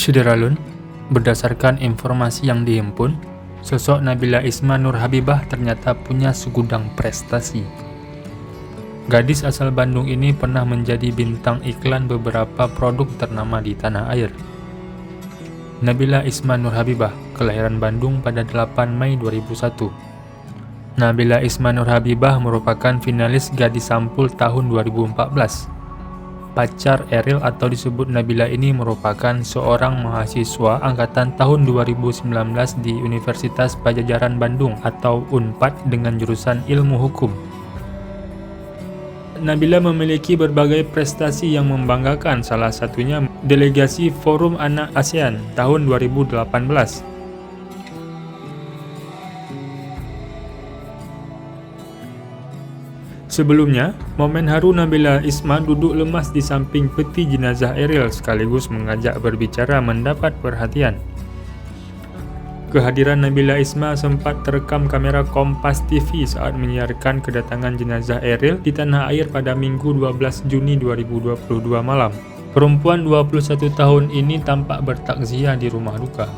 Syederalun, berdasarkan informasi yang dihimpun, sosok Nabila Isma Nur Habibah ternyata punya segudang prestasi. Gadis asal Bandung ini pernah menjadi bintang iklan beberapa produk ternama di tanah air. Nabila Isma Nur Habibah, kelahiran Bandung pada 8 Mei 2001. Nabila Isma Nur Habibah merupakan finalis Gadis Sampul tahun 2014. Pacar Eril atau disebut Nabila ini merupakan seorang mahasiswa angkatan tahun 2019 di Universitas Padjadjaran Bandung atau UNPAD dengan jurusan Ilmu Hukum. Nabila memiliki berbagai prestasi yang membanggakan, salah satunya delegasi Forum Anak ASEAN tahun 2018. Sebelumnya, momen haru Nabila Isma duduk lemas di samping peti jenazah Eril sekaligus mengajak berbicara mendapat perhatian. Kehadiran Nabila Isma sempat terekam kamera Kompas TV saat menyiarkan kedatangan jenazah Eril di tanah air pada Minggu 12 Juni 2022 malam. Perempuan 21 tahun ini tampak bertakziah di rumah duka.